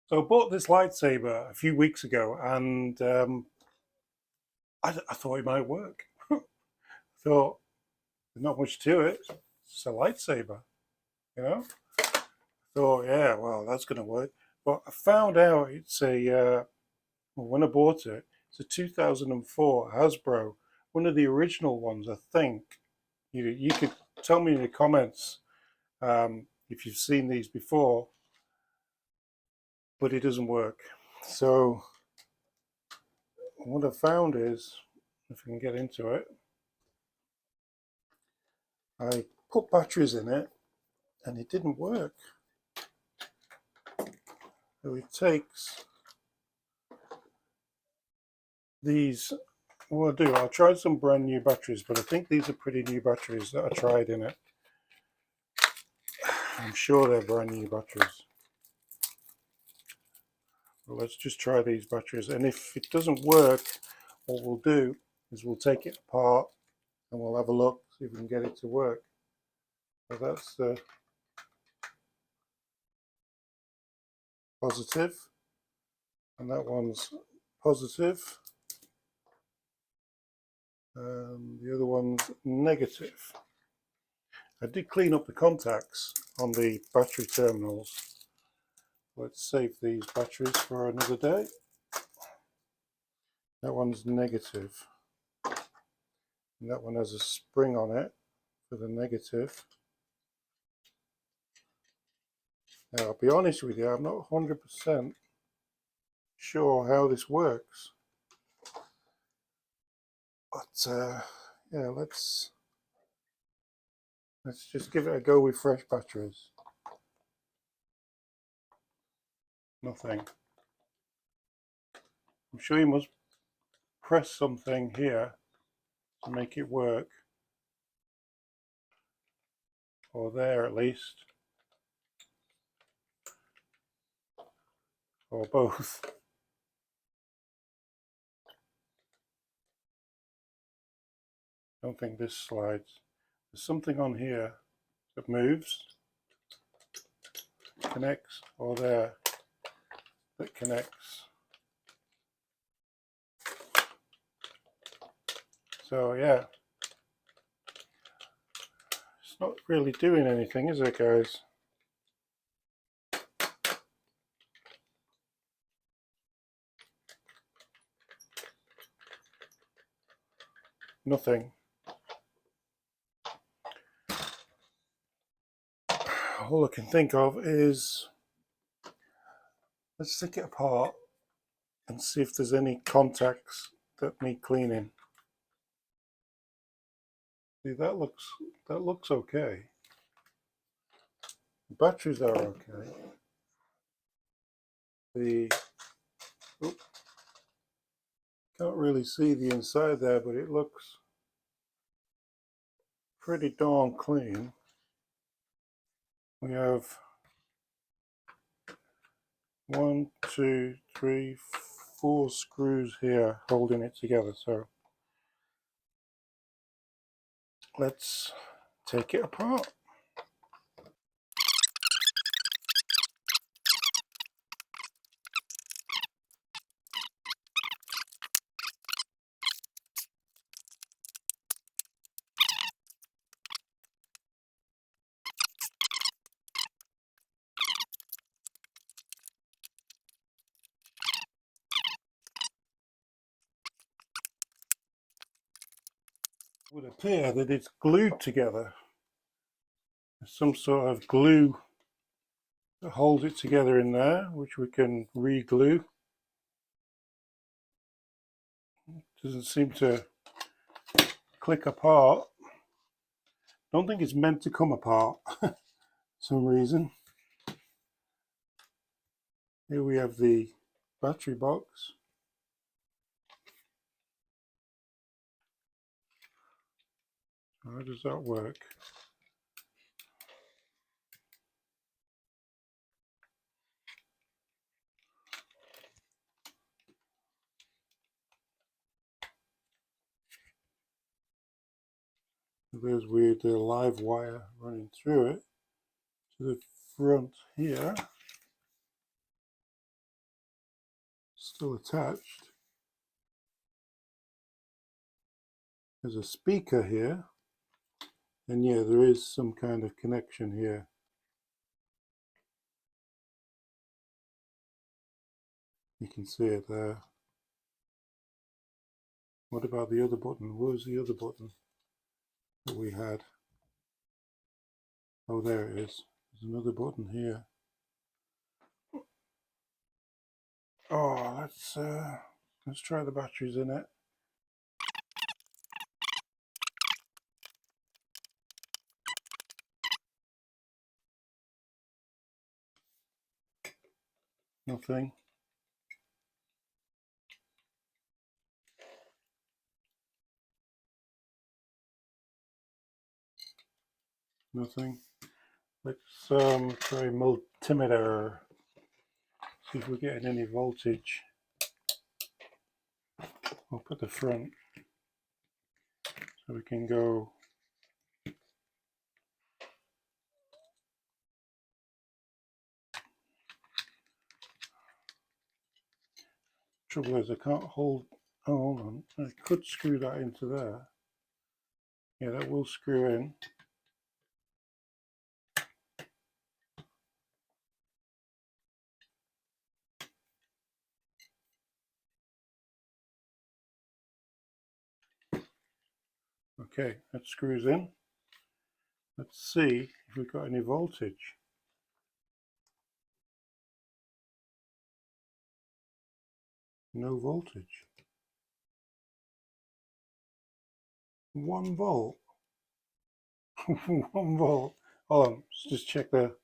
So I bought this lightsaber a few weeks ago, and I thought it might work. Thought there's not much to it. It's a lightsaber, you know. Thought, yeah, well, that's going to work. But I found out it's well, when I bought it, it's a 2004 Hasbro, one of the original ones, I think. You could tell me in the comments if you've seen these before, but it doesn't work. So what I found is, if I can get into it, I put batteries in it and it didn't work. So it takes these, what I'll try some brand new batteries, but I think these are pretty new batteries that I tried in it. I'm sure they're brand new batteries. Well, let's just try these batteries, and if it doesn't work, what we'll do is we'll take it apart and we'll have a look, see if we can get it to work. So that's the positive, and that one's positive, and the other one's negative. I did clean up the contacts on the battery terminals. Let's save these batteries for another day. That one's negative, and that one has a spring on it for the negative. Now, I'll be honest with you, I'm not 100% sure how this works, but yeah, let's just give it a go with fresh batteries. Nothing. I'm sure you must press something here to make it work, or there at least, or both. Don't think this slides. There's something on here that moves, connects, or there that connects. So yeah, it's not really doing anything, is it, guys? Nothing. All I can think of is, let's take it apart and see if there's any contacts that need cleaning. See, that looks okay. The batteries are okay. The can't really see the inside there, but it looks pretty darn clean. We have 1, 2, 3, 4 screws here holding it together. So let's take it apart. It would appear that it's glued together. There's some sort of glue that holds it together in there, which we can re-glue. Doesn't seem to click apart. Don't think it's meant to come apart for some reason. Here we have the battery box. How does that work? There's with the live wire running through it to the front here. still attached. There's a speaker here, and yeah, there is some kind of connection here. You can see it there. What about the other button? Where's the other button that we had? Oh, there it is. There's another button here. Oh, let's try the batteries in it. Nothing. Nothing. Let's try multimeter. See if we're getting any voltage. I'll put the front so we can go. Trouble is I can't hold. Oh, hold on. I could screw that into there. Yeah, that will screw in. Okay, that screws in. Let's see if we've got any voltage. No voltage. 1 volt. 1 volt. Hold on, let's just check the.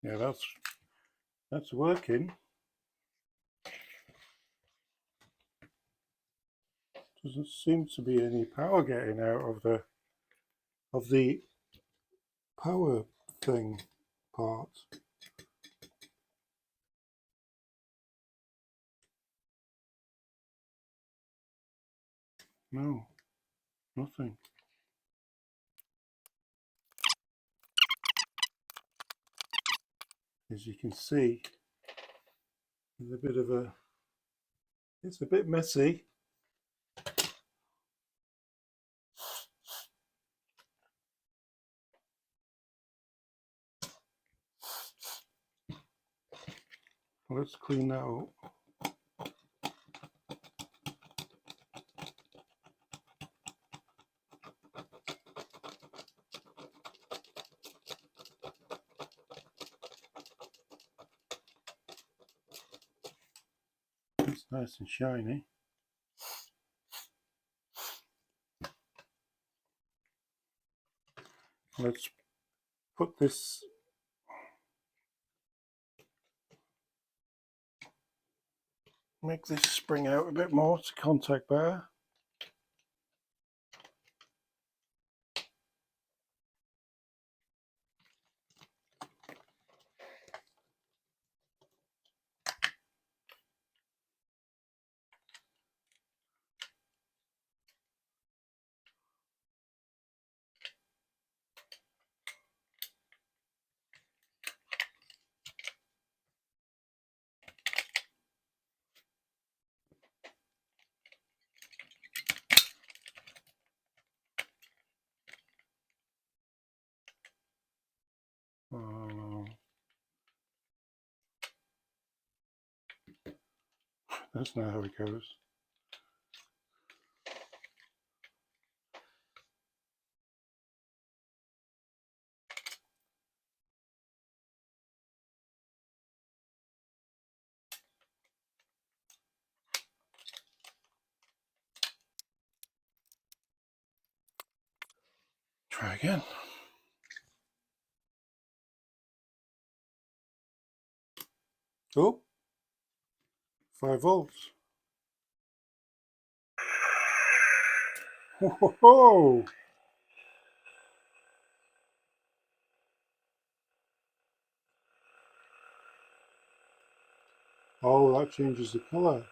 Yeah, that's working. Doesn't seem to be any power getting out of the power thing part. No, nothing. As you can see, there's a bit of a. It's a bit messy. Let's clean that up. It's nice and shiny. Let's put this. Make this spring out a bit more to contact better. That's not how it goes. Try again. Oh, 5 volts. Whoa! Oh, that changes the color.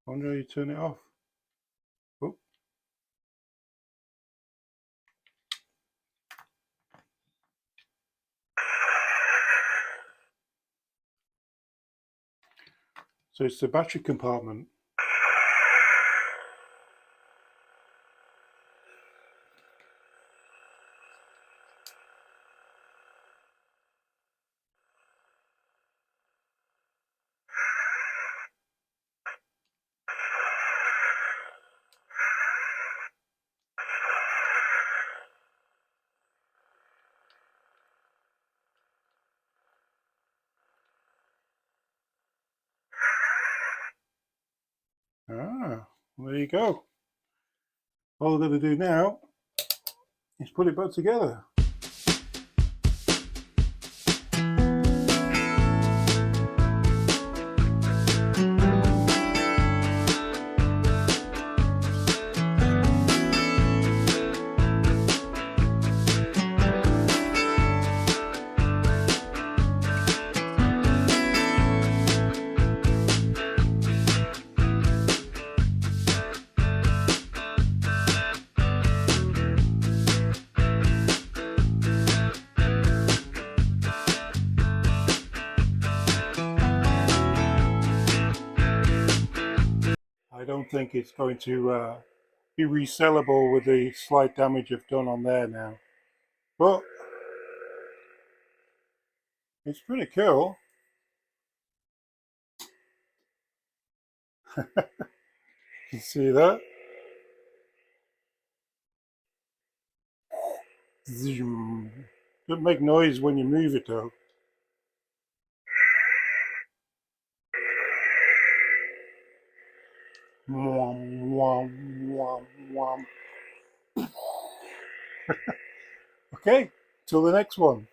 I wonder how you turn it off. Oh. So it's the battery compartment. Ah, well, there you go. All I've got to do now is put it back together. I don't think it's going to be resellable with the slight damage I've done on there now. But it's pretty cool. You see that? Zoom. Doesn't make noise when you move it though. Mwam, mwam, mwam, mwam. Okay, till the next one.